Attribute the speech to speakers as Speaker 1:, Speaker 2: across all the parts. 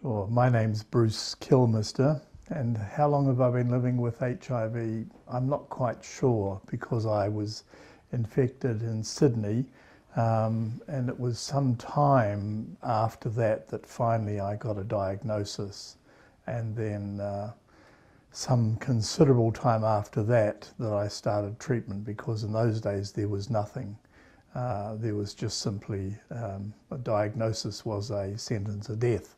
Speaker 1: Sure. My name's Bruce Kilmister, and how long have I been living with HIV? I'm not quite sure because I was infected in Sydney, and it was some time after that that finally I got a diagnosis, and then some considerable time after that I started treatment, because in those days there was nothing. There was just simply a diagnosis was a sentence of death.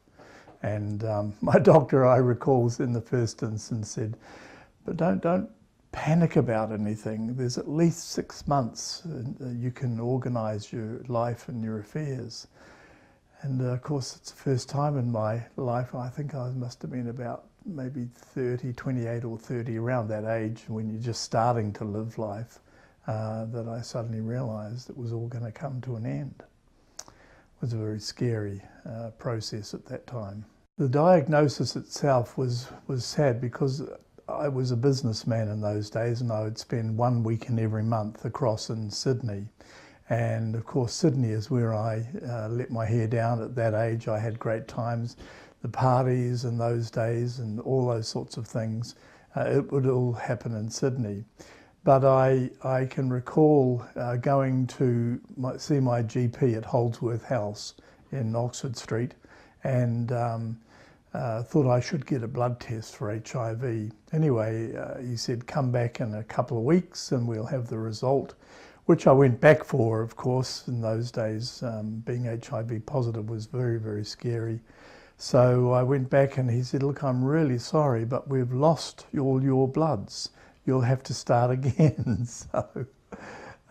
Speaker 1: And my doctor, I recall, in the first instance said, but don't panic about anything. There's at least 6 months you can organise your life and your affairs. And of course, it's the first time in my life, I think I must have been about maybe 30, 28 or 30, around that age, when you're just starting to live life, that I suddenly realised it was all going to come to an end. It was a very scary process at that time. The diagnosis itself was sad, because I was a businessman in those days, and I would spend 1 weekend every month across in Sydney. And of course Sydney is where I let my hair down at that age. I had great times, the parties in those days and all those sorts of things. It would all happen in Sydney. But I can recall going to see my GP at Holdsworth House in Oxford Street, and thought I should get a blood test for HIV. Anyway, he said, come back in a couple of weeks and we'll have the result, which I went back for, of course. In those days, being HIV positive was very, very scary. So I went back and he said, look, I'm really sorry, but we've lost all your bloods. You'll have to start again. So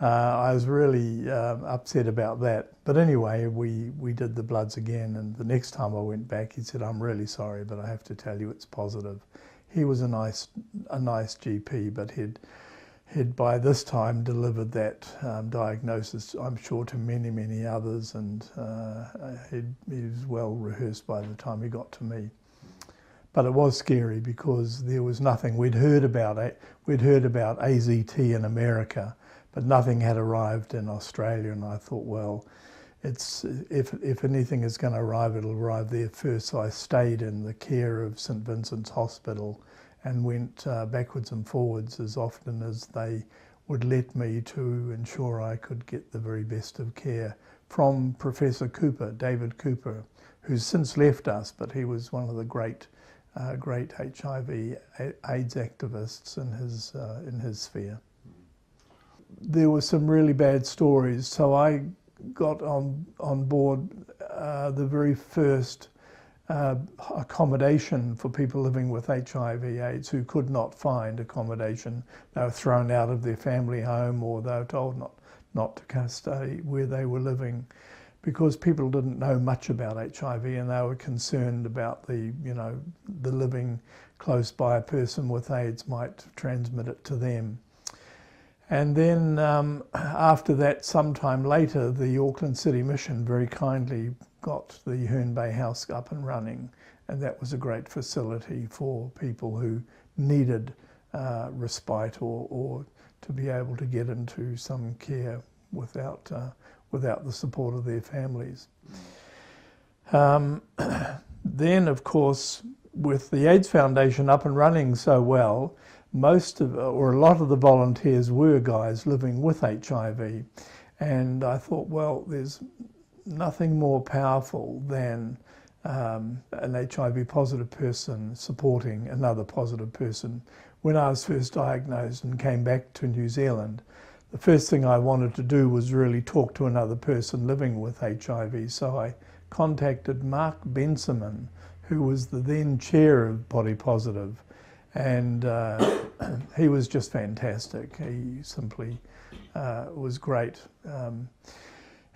Speaker 1: I was really upset about that. But anyway, we did the bloods again, and the next time I went back, he said, I'm really sorry, but I have to tell you it's positive. He was a nice GP, but he'd by this time delivered that diagnosis, I'm sure, to many, many others, and he was well rehearsed by the time he got to me. But it was scary because there was nothing. We'd heard about AZT in America, but nothing had arrived in Australia, and I thought, well, if anything is going to arrive, it'll arrive there first. So I stayed in the care of St Vincent's Hospital and went backwards and forwards as often as they would let me, to ensure I could get the very best of care from Professor Cooper, David Cooper, who's since left us, but he was one of the great HIV AIDS activists in his sphere. There were some really bad stories, so I got on board the very first accommodation for people living with HIV/AIDS who could not find accommodation. They were thrown out of their family home, or they were told not to stay where they were living, because people didn't know much about HIV, and they were concerned about the living close by a person with AIDS might transmit it to them. And then after that, sometime later, the Auckland City Mission very kindly got the Herne Bay House up and running, and that was a great facility for people who needed respite or to be able to get into some care without the support of their families. Then, of course, with the AIDS Foundation up and running so well, a lot of the volunteers were guys living with HIV. And I thought, well, there's nothing more powerful than an HIV positive person supporting another positive person. When I was first diagnosed and came back to New Zealand, the first thing I wanted to do was really talk to another person living with HIV. So I contacted Mark Benseman, who was the then chair of Body Positive, and he was just fantastic. He simply was great.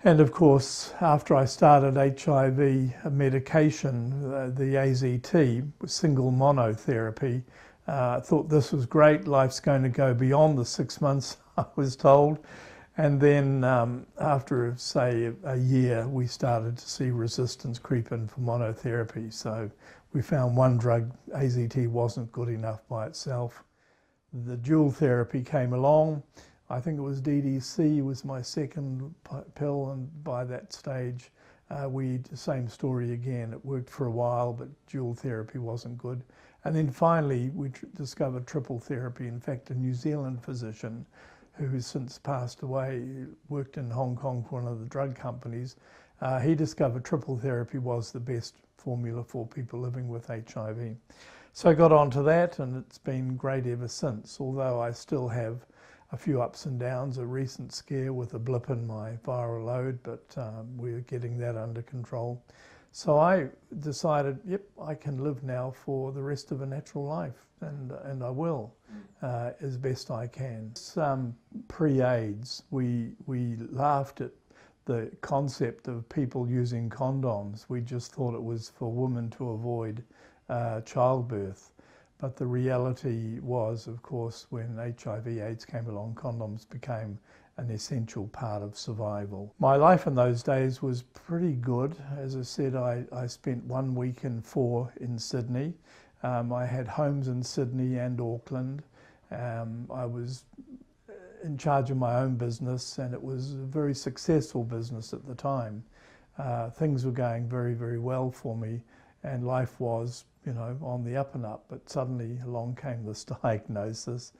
Speaker 1: And of course, after I started HIV medication, the AZT, single monotherapy, I thought this was great. Life's going to go beyond the 6 months, I was told. And then after, say, a year, we started to see resistance creep in for monotherapy. So we found one drug, AZT, wasn't good enough by itself. The dual therapy came along. I think it was DDC was my second pill, and by that stage The same story again. It worked for a while, but dual therapy wasn't good. And then finally, we discovered triple therapy. In fact, a New Zealand physician who has since passed away, worked in Hong Kong for one of the drug companies, he discovered triple therapy was the best formula for people living with HIV. So I got onto that, and it's been great ever since, although I still have a few ups and downs, a recent scare with a blip in my viral load, but we're getting that under control. So I decided, yep, I can live now for the rest of a natural life, and I will, as best I can. Pre-AIDS, we laughed at the concept of people using condoms. We just thought it was for women to avoid childbirth. But the reality was, of course, when HIV/AIDS came along, condoms became an essential part of survival. My life in those days was pretty good. As I said, I spent 1 week in 4 in Sydney. I had homes in Sydney and Auckland. I was in charge of my own business, and it was a very successful business at the time. Things were going very, very well for me, and life was, you know, on the up and up. But suddenly along came this diagnosis,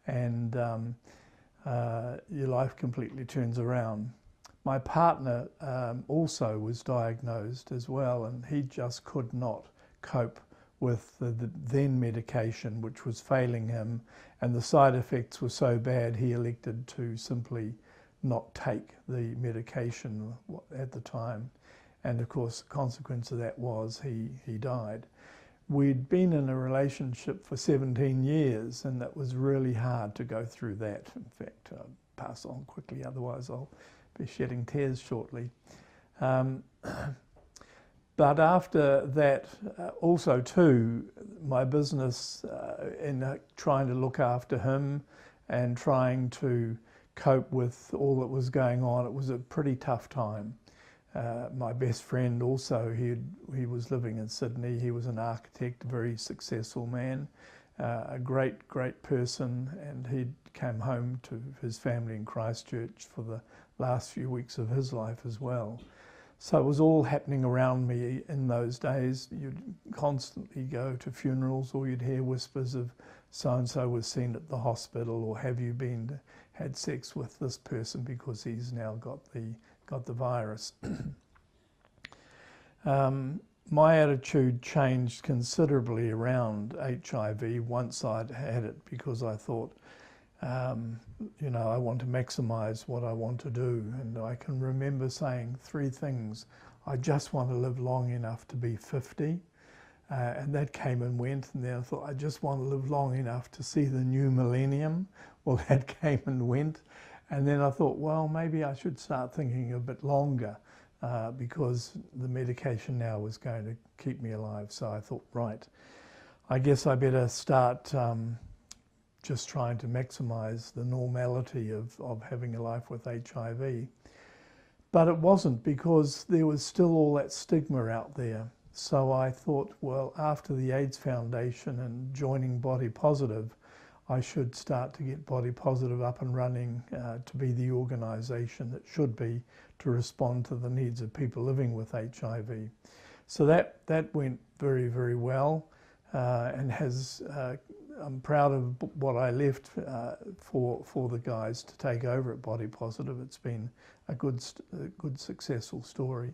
Speaker 1: and your life completely turns around. My partner also was diagnosed as well, and he just could not cope with the then medication, which was failing him, and the side effects were so bad he elected to simply not take the medication at the time. And of course, the consequence of that was he died. We'd been in a relationship for 17 years, and that was really hard to go through that. In fact, I'll pass on quickly, otherwise I'll be shedding tears shortly. But after that, also too, my business, in trying to look after him and trying to cope with all that was going on, it was a pretty tough time. My best friend also, he was living in Sydney. He was an architect, a very successful man, a great person, and he came home to his family in Christchurch for the last few weeks of his life as well. So it was all happening around me in those days. You'd constantly go to funerals, or you'd hear whispers of so-and-so was seen at the hospital, or have you had sex with this person because he's now got the virus. My attitude changed considerably around HIV once I'd had it, because I thought, you know, I want to maximize what I want to do. And I can remember saying 3 things. I just want to live long enough to be 50. And that came and went. And then I thought, I just want to live long enough to see the new millennium. Well, that came and went. And then I thought, well, maybe I should start thinking a bit longer, because the medication now was going to keep me alive. So I thought, right, I guess I better start just trying to maximize the normality of having a life with HIV. But it wasn't, because there was still all that stigma out there. So I thought, well, after the AIDS Foundation and joining Body Positive, I should start to get Body Positive up and running to be the organisation that should be, to respond to the needs of people living with HIV. So that went very, very well, and I'm proud of what I left for the guys to take over at Body Positive. It's been a good successful story.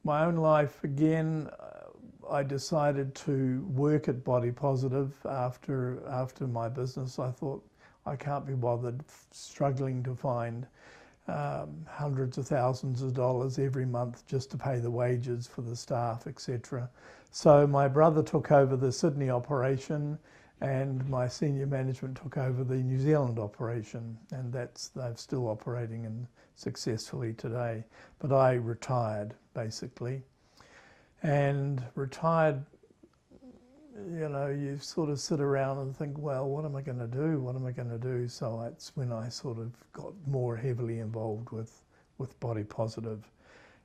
Speaker 1: My own life, again, I decided to work at Body Positive after my business. I thought, I can't be bothered struggling to find hundreds of thousands of dollars every month just to pay the wages for the staff, etc. So my brother took over the Sydney operation, and my senior management took over the New Zealand operation, and they're still operating and successfully today. But I retired, basically. And retired, you know, you sort of sit around and think, well, what am I going to do? What am I going to do? So it's when I sort of got more heavily involved with Body Positive,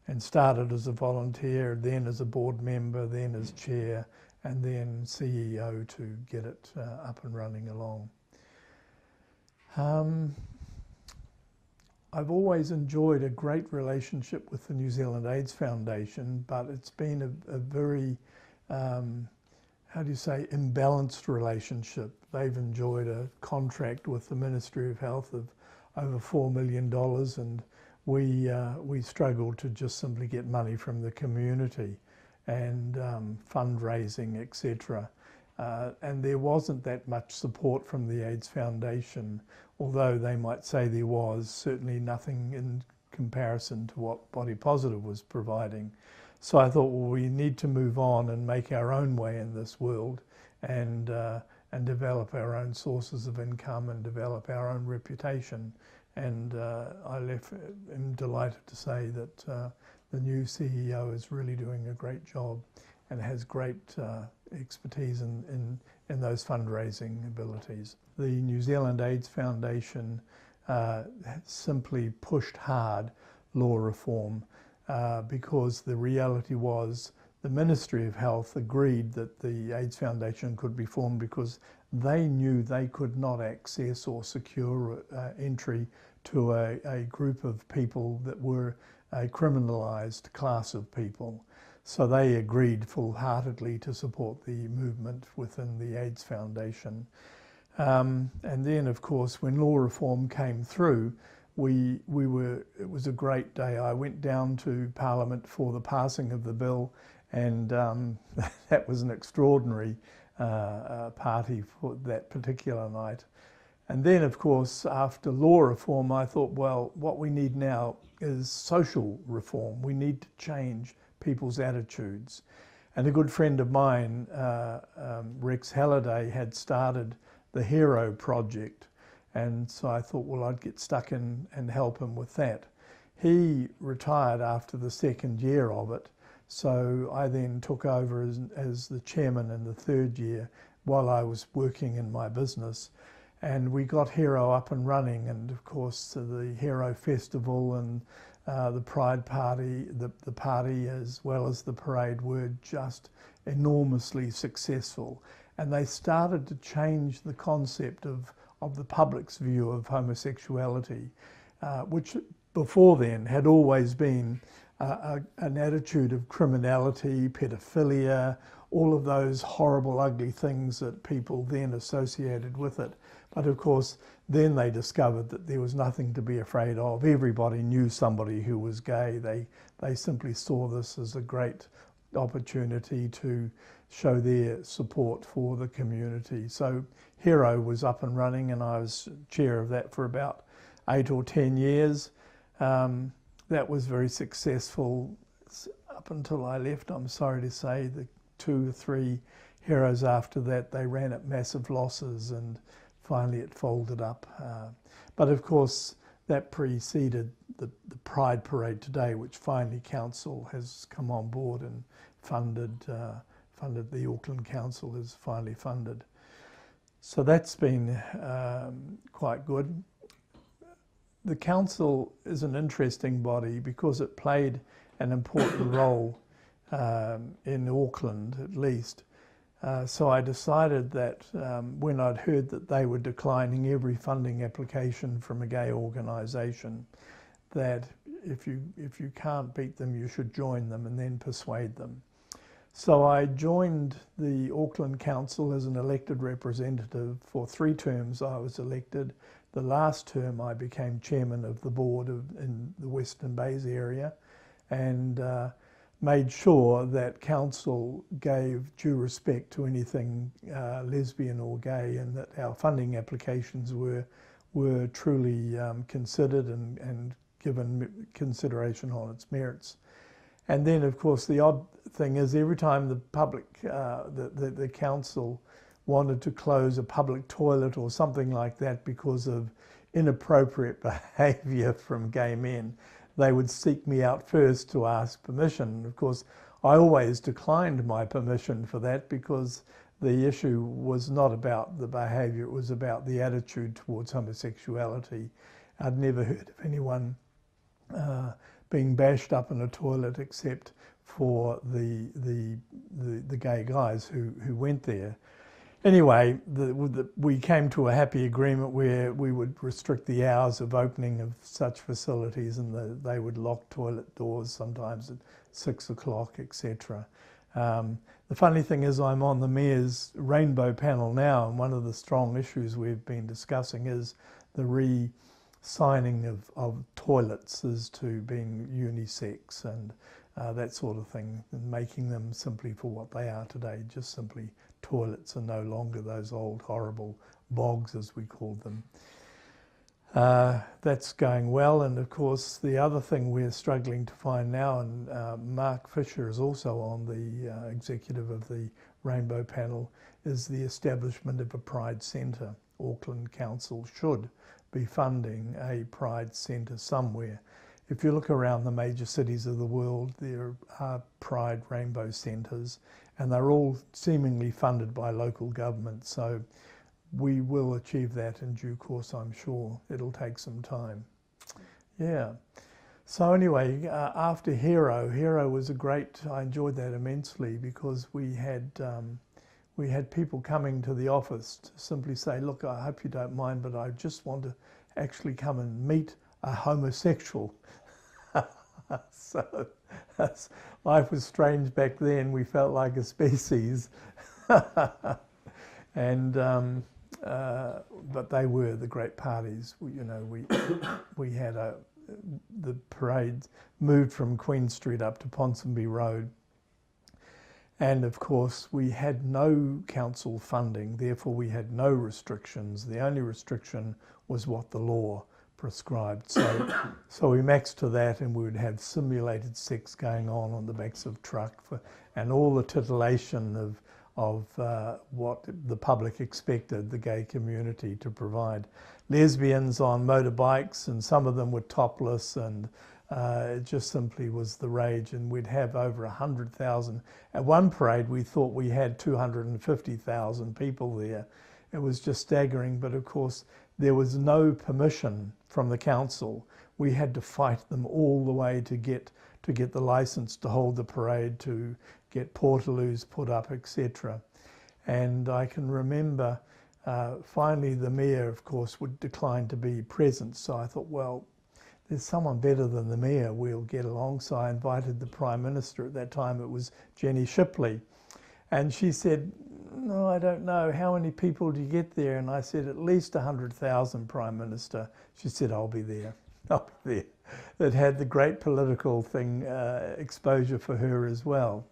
Speaker 1: and started as a volunteer, then as a board member, then as chair, and then CEO to get it up and running along. I've always enjoyed a great relationship with the New Zealand AIDS Foundation, but it's been a very, how do you say, imbalanced relationship. They've enjoyed a contract with the Ministry of Health of over $4 million, and we struggled to just simply get money from the community and fundraising, etc. And there wasn't that much support from the AIDS Foundation, although they might say there was, certainly nothing in comparison to what Body Positive was providing. So I thought, well, we need to move on and make our own way in this world and develop our own sources of income and develop our own reputation. And I'm delighted to say that the new CEO is really doing a great job and has great expertise in those fundraising abilities. The New Zealand AIDS Foundation simply pushed hard law reform because the reality was the Ministry of Health agreed that the AIDS Foundation could be formed because they knew they could not access or secure entry to a group of people that were a criminalised class of people. So they agreed full-heartedly to support the movement within the AIDS Foundation. And then, of course, when law reform came through, it was a great day. I went down to Parliament for the passing of the bill, and that was an extraordinary party for that particular night. And then, of course, after law reform, I thought, well, what we need now is social reform. We need to change people's attitudes. And a good friend of mine, Rex Halliday, had started the Hero Project. And so I thought, well, I'd get stuck in and help him with that. He retired after the second year of it. So I then took over as the chairman in the third year while I was working in my business. And we got Hero up and running, and of course the Hero Festival and the Pride Party, the party as well as the parade were just enormously successful. And they started to change the concept of the public's view of homosexuality, which before then had always been an attitude of criminality, pedophilia, all of those horrible, ugly things that people then associated with it. But of course, then they discovered that there was nothing to be afraid of. Everybody knew somebody who was gay. They simply saw this as a great opportunity to show their support for the community. So Hero was up and running, and I was chair of that for about 8 or 10 years. That was very successful up until I left. I'm sorry to say the 2 or 3 Heroes after that, they ran at massive losses, and finally it folded up. But of course, that preceded the Pride Parade today, which finally Council has come on board and funded. The Auckland Council has finally funded. So that's been quite good. The Council is an interesting body because it played an important role in Auckland, at least. So I decided that when I'd heard that they were declining every funding application from a gay organisation, that if you can't beat them, you should join them and then persuade them. So I joined the Auckland Council as an elected representative. For 3 terms I was elected. The last term I became chairman of the board in the Western Bays area, and made sure that council gave due respect to anything lesbian or gay, and that our funding applications were truly considered and given consideration on its merits. And then, of course, the odd thing is every time the public, the council wanted to close a public toilet or something like that because of inappropriate behaviour from gay men, they would seek me out first to ask permission. Of course, I always declined my permission for that because the issue was not about the behaviour, it was about the attitude towards homosexuality. I'd never heard of anyone being bashed up in a toilet except for the gay guys who went there. Anyway, we came to a happy agreement where we would restrict the hours of opening of such facilities, and they would lock toilet doors sometimes at 6 o'clock, etc. The funny thing is I'm on the Mayor's Rainbow panel now, and one of the strong issues we've been discussing is the re-signing of toilets as to being unisex and that sort of thing, and making them simply for what they are today, just simply toilets, and no longer those old horrible bogs as we called them. That's going well, and of course the other thing we're struggling to find now, and Mark Fisher is also on the executive of the Rainbow panel, is the establishment of a Pride Centre. Auckland Council should be funding a Pride Centre somewhere. If you look around the major cities of the world, there are Pride Rainbow Centres, and they're all seemingly funded by local government. So we will achieve that in due course, I'm sure. It'll take some time. Yeah. So anyway, after Hero was a great, I enjoyed that immensely, because we had people coming to the office to simply say, look, I hope you don't mind, but I just want to actually come and meet a homosexual. So life was strange back then. We felt like a species. And but they were the great parties. We had the parades moved from Queen Street up to Ponsonby Road, and of course we had no council funding, therefore we had no restrictions. The only restriction was what the law prescribed. So we maxed to that, and we would have simulated sex going on the backs of truck and all the titillation of what the public expected the gay community to provide. Lesbians on motorbikes, and some of them were topless, and it just simply was the rage. And we'd have over 100,000. At one parade we thought we had 250,000 people there. It was just staggering, but of course there was no permission from the council. We had to fight them all the way to get the license to hold the parade, to get portaloos put up, etc. And I can remember finally the mayor, of course, would decline to be present. So I thought, well, there's someone better than the mayor we'll get along. So I invited the Prime Minister. At that time it was Jenny Shipley. And she said, no, I don't know. How many people do you get there? And I said, at least 100,000, Prime Minister. She said, I'll be there. I'll be there. It had the great political thing, exposure for her as well.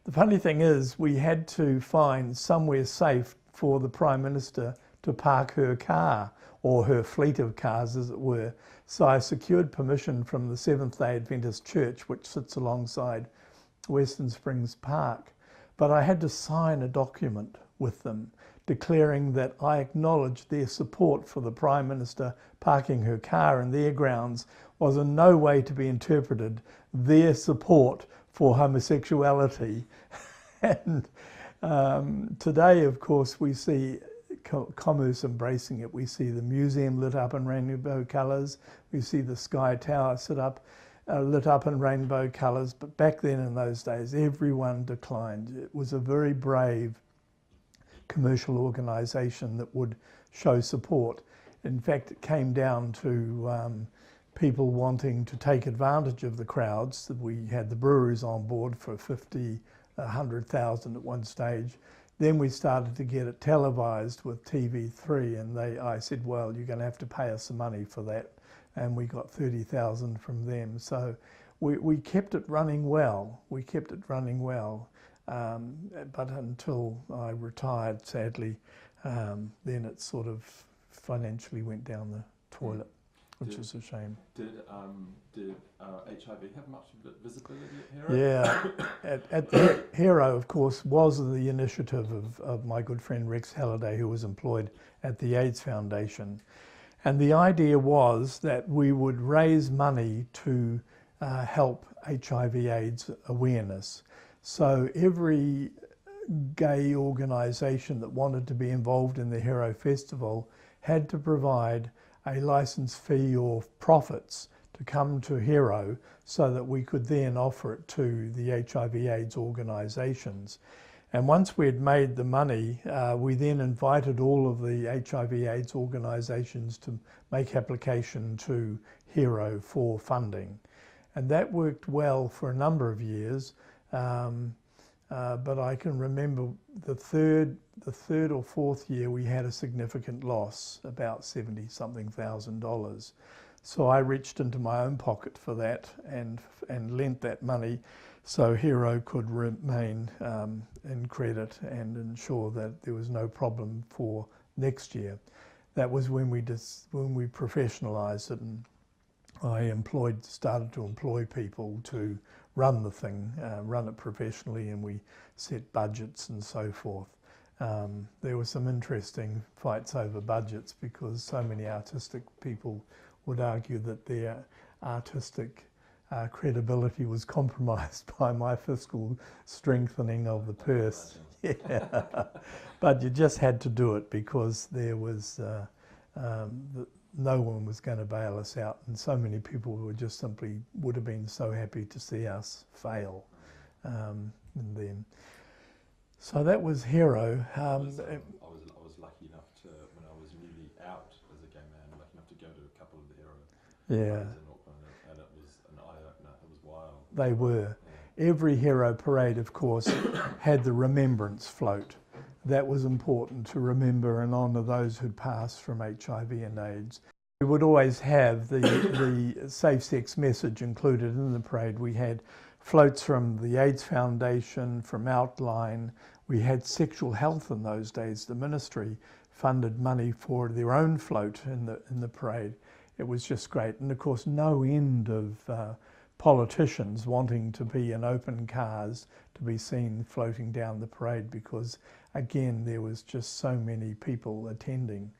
Speaker 1: The funny thing is, we had to find somewhere safe for the Prime Minister to park her car, or her fleet of cars, as it were. So I secured permission from the Seventh-day Adventist Church, which sits alongside Western Springs Park. But I had to sign a document with them declaring that I acknowledged their support for the Prime Minister parking her car in their grounds was in no way to be interpreted their support for homosexuality. And today, of course, we see commerce embracing it. We see the museum lit up in rainbow colours. We see the Sky Tower lit up in rainbow colours. But back then, in those days, everyone declined. It was a very brave commercial organisation that would show support. In fact, it came down to people wanting to take advantage of the crowds. We had the breweries on board for 50, 100,000 at one stage. Then we started to get it televised with TV3, and I said, well, you're going to have to pay us some money for that. And we got 30,000 from them. So we kept it running well. We kept it running well. But until I retired, sadly, then it sort of financially went down the toilet, which is a shame. Did HIV have much visibility at Hero? Yeah, at the Hero, of course, was the initiative of my good friend Rex Halliday, who was employed at the AIDS Foundation. And the idea was that we would raise money to help HIV/AIDS awareness. So every gay organisation that wanted to be involved in the Hero Festival had to provide a licence fee or profits to come to Hero, so that we could then offer it to the HIV/AIDS organisations. And once we had made the money, we then invited all of the HIV/AIDS organisations to make application to HERO for funding. And that worked well for a number of years. But I can remember the third or fourth year we had a significant loss, about $70-something thousand. So I reached into my own pocket for that and lent that money so HERO could remain in credit and ensure that there was no problem for next year. That was when we professionalised it, and I started to employ people to run the thing, run it professionally, and we set budgets and so forth. There were some interesting fights over budgets because so many artistic people would argue that their artistic credibility was compromised by my fiscal strengthening of the purse. Yeah. But you just had to do it because there was no one was going to bail us out, and so many people would have been so happy to see us fail. And then, so that was HERO.
Speaker 2: I was lucky enough to, when I was newly out as a gay man, lucky enough to go to a couple of the HERO parades in Auckland, and it was an eye-opener. It was wild.
Speaker 1: They were. Yeah. Every HERO parade, of course, had the remembrance float. That was important to remember and honour those who'd passed from HIV and AIDS. We would always have the safe sex message included in the parade. We had floats from the AIDS Foundation, from Outline. We had sexual health in those days. The ministry funded money for their own float in the parade. It was just great. And of course, no end of politicians wanting to be in open cars to be seen floating down the parade because, again, there was just so many people attending.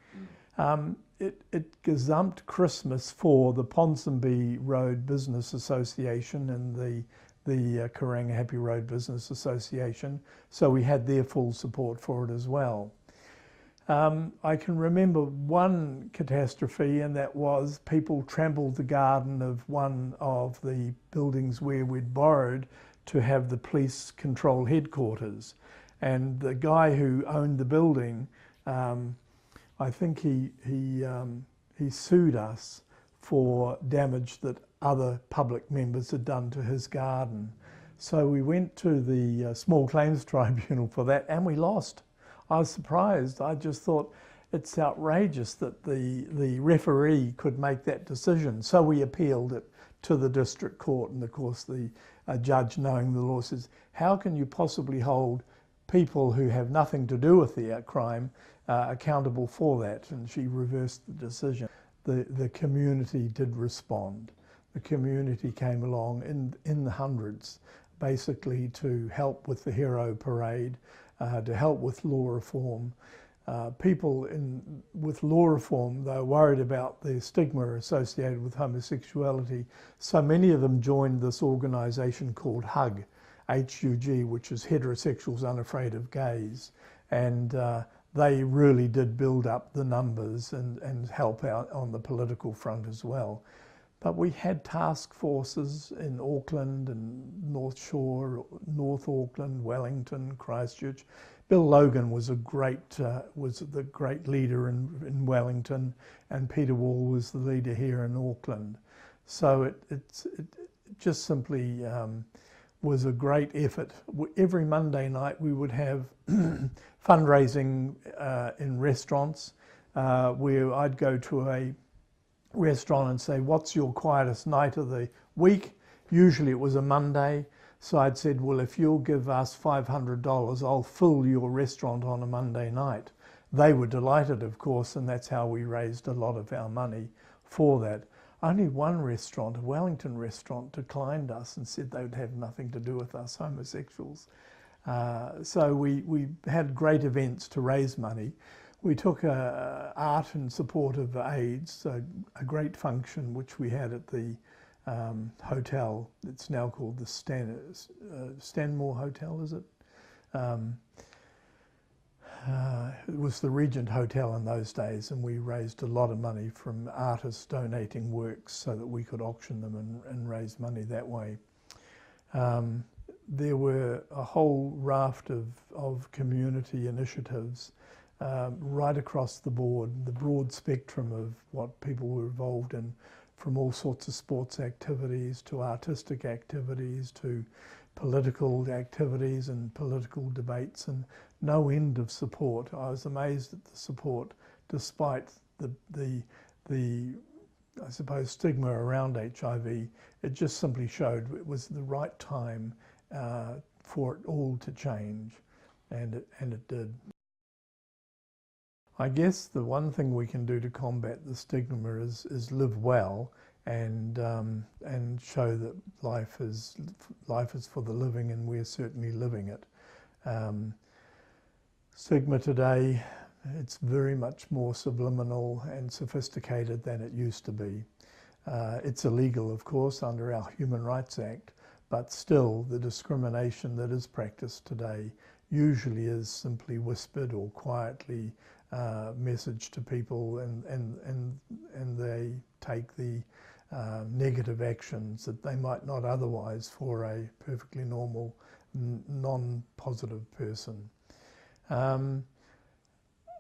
Speaker 1: It gazumped Christmas for the Ponsonby Road Business Association and the Karanga Happy Road Business Association, so we had their full support for it as well. I can remember one catastrophe, and that was people trampled the garden of one of the buildings where we'd borrowed to have the police control headquarters. And the guy who owned the building, I think he sued us for damage that other public members had done to his garden. So we went to the Small Claims Tribunal for that, and we lost. I was surprised. I just thought it's outrageous that the referee could make that decision. So we appealed it to the district court, and of course the judge, knowing the law, says, how can you possibly hold people who have nothing to do with the crime accountable for that? And she reversed the decision. The community did respond. The community came along in the hundreds, basically to help with the HERO parade, to help with law reform. People with law reform, they were worried about the stigma associated with homosexuality, so many of them joined this organisation called HUG, H-U-G, which is Heterosexuals Unafraid of Gays, and they really did build up the numbers and help out on the political front as well. But we had task forces in Auckland and North Shore, North Auckland, Wellington, Christchurch. Bill Logan was the great leader in Wellington, and Peter Wall was the leader here in Auckland. So it just simply was a great effort. Every Monday night we would have fundraising in restaurants where I'd go to a restaurant and say, what's your quietest night of the week? Usually it was a Monday. So I'd said, well, if you'll give us $500, I'll fill your restaurant on a Monday night. They were delighted, of course, and that's how we raised a lot of our money for that. Only one restaurant, a Wellington restaurant, declined us and said they would have nothing to do with us homosexuals. So we had great events to raise money. We took art in support of AIDS, a great function which we had at the hotel. It's now called the Stanmore Hotel, is it? It was the Regent Hotel in those days, and we raised a lot of money from artists donating works so that we could auction them and raise money that way. there were a whole raft of community initiatives right across the board, the broad spectrum of what people were involved in, from all sorts of sports activities to artistic activities to political activities and political debates, and no end of support. I was amazed at the support, despite the I suppose stigma around HIV. It just simply showed it was the right time for it all to change, and it did. I guess the one thing we can do to combat the stigma is live well and show that life is for the living, and we're certainly living it. Stigma today, it's very much more subliminal and sophisticated than it used to be. It's illegal, of course, under our Human Rights Act, but still the discrimination that is practiced today usually is simply whispered or quietly messaged to people, and they take the negative actions that they might not otherwise for a perfectly normal, non-positive person.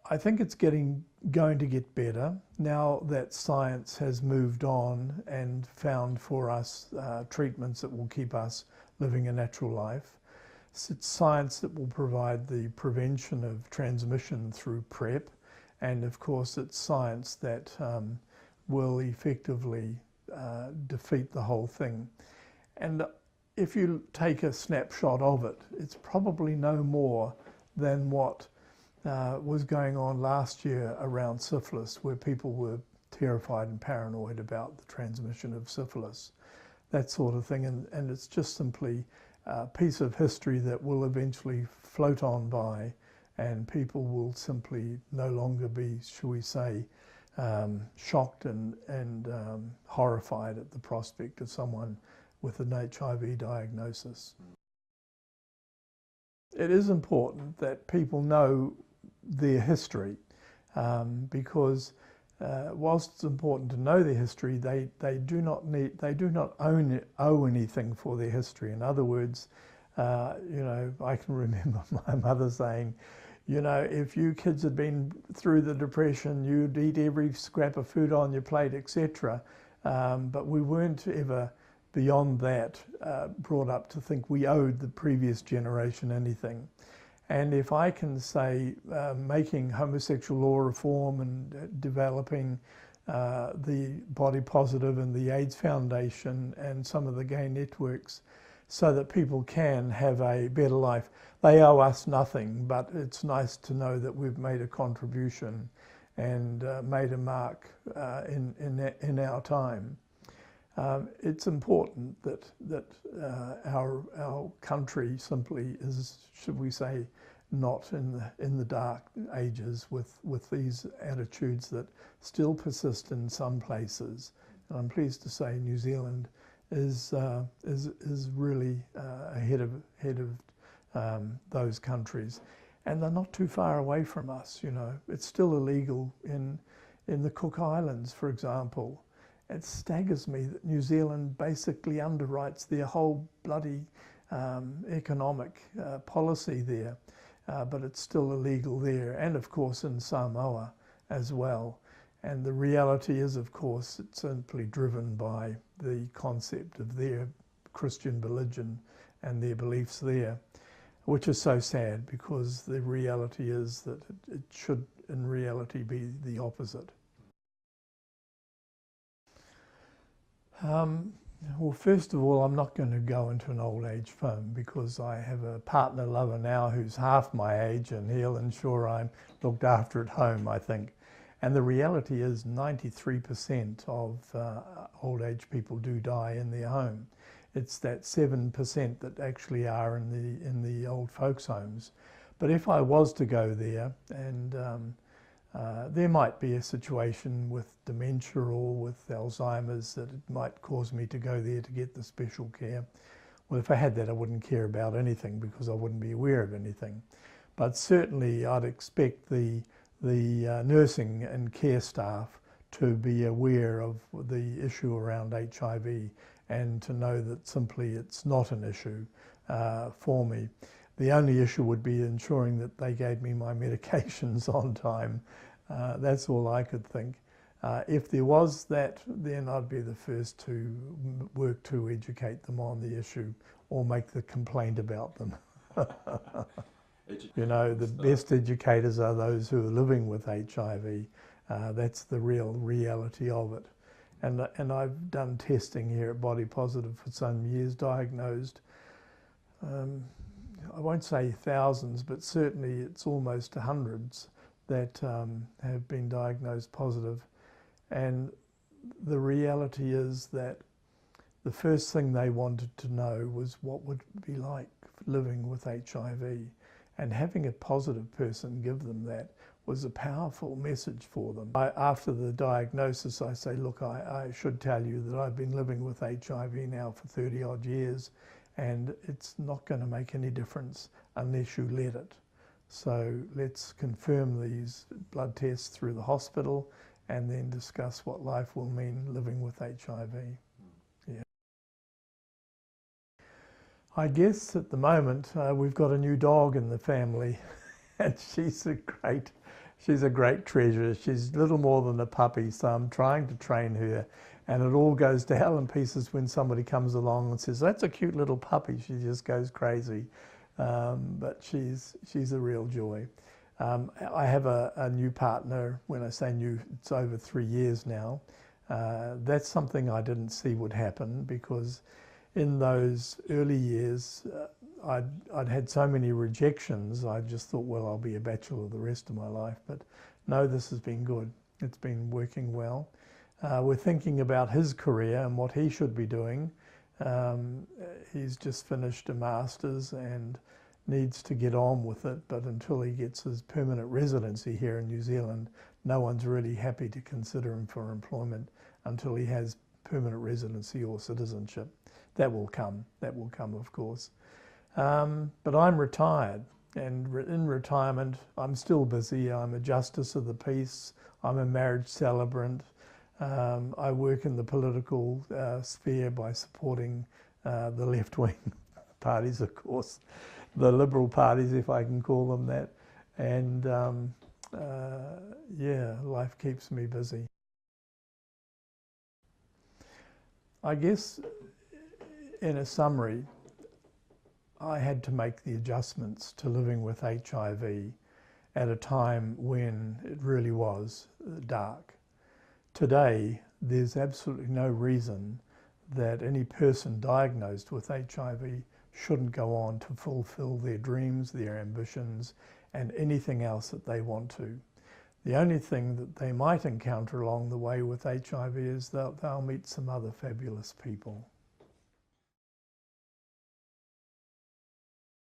Speaker 1: I think it's going to get better now that science has moved on and found for us treatments that will keep us living a natural life. It's science that will provide the prevention of transmission through PrEP, and of course it's science that will effectively defeat the whole thing. And if you take a snapshot of it, it's probably no more than what was going on last year around syphilis, where people were terrified and paranoid about the transmission of syphilis, that sort of thing. And it's just simply a piece of history that will eventually float on by, and people will simply no longer be, shall we say, shocked and horrified at the prospect of someone with an HIV diagnosis. It is important that people know their history, because whilst it's important to know their history, they do not owe anything for their history. In other words, you know, I can remember my mother saying, you know, if you kids had been through the Depression, you'd eat every scrap of food on your plate, etc. But we weren't ever beyond that brought up to think we owed the previous generation anything. And if I can say making homosexual law reform and developing the Body Positive and the AIDS Foundation and some of the gay networks so that people can have a better life, they owe us nothing, but it's nice to know that we've made a contribution and made a mark in our time. It's important that our country simply is, should we say, not in the dark ages with these attitudes that still persist in some places. And I'm pleased to say New Zealand is really ahead of those countries, and they're not too far away from us. You know, it's still illegal in the Cook Islands, for example. It staggers me that New Zealand basically underwrites their whole bloody economic policy there, but it's still illegal there, and of course in Samoa as well. And the reality is, of course, it's simply driven by the concept of their Christian religion and their beliefs there, which is so sad, because the reality is that it should in reality be the opposite. Well, first of all, I'm not going to go into an old age home, because I have a partner lover now who's half my age, and he'll ensure I'm looked after at home, I think. And the reality is 93% of old age people do die in their home. It's that 7% that actually are in the old folks' homes. But if I was to go there, and there might be a situation with dementia or with Alzheimer's that it might cause me to go there to get the special care. Well, if I had that, I wouldn't care about anything, because I wouldn't be aware of anything. But certainly I'd expect the nursing and care staff to be aware of the issue around HIV and to know that simply it's not an issue for me. The only issue would be ensuring that they gave me my medications on time. That's all I could think. If there was that, then I'd be the first to work to educate them on the issue or make the complaint about them. You know, the best educators are those who are living with HIV. That's the real reality of it. And I've done testing here at Body Positive for some years, diagnosed, I won't say thousands, but certainly it's almost hundreds that have been diagnosed positive. And the reality is that the first thing they wanted to know was what would it be like living with HIV. And having a positive person give them that was a powerful message for them. After the diagnosis, I say, look, I should tell you that I've been living with HIV now for 30 odd years, and it's not going to make any difference unless you let it. So let's confirm these blood tests through the hospital and then discuss what life will mean living with HIV. Yeah. I guess at the moment we've got a new dog in the family, and she's a great treasure. She's little more than a puppy, so I'm trying to train her, and it all goes to hell in pieces when somebody comes along and says, "That's a cute little puppy." She just goes crazy, but she's a real joy. I have a new partner. When I say new, it's over 3 years now. That's something I didn't see would happen, because in those early years, I'd had so many rejections. I just thought, well, I'll be a bachelor the rest of my life. But no, this has been good. It's been working well. We're thinking about his career and what he should be doing. He's just finished a master's and needs to get on with it. But until he gets his permanent residency here in New Zealand, no one's really happy to consider him for employment until he has permanent residency or citizenship. That will come, of course. But I'm retired, and in retirement, I'm still busy. I'm a justice of the peace. I'm a marriage celebrant. I work in the political sphere by supporting the left-wing parties, of course, the liberal parties, if I can call them that. And yeah, life keeps me busy. I guess, in a summary, I had to make the adjustments to living with HIV at a time when it really was dark. Today, there's absolutely no reason that any person diagnosed with HIV shouldn't go on to fulfill their dreams, their ambitions, and anything else that they want to. The only thing that they might encounter along the way with HIV is that they'll meet some other fabulous people.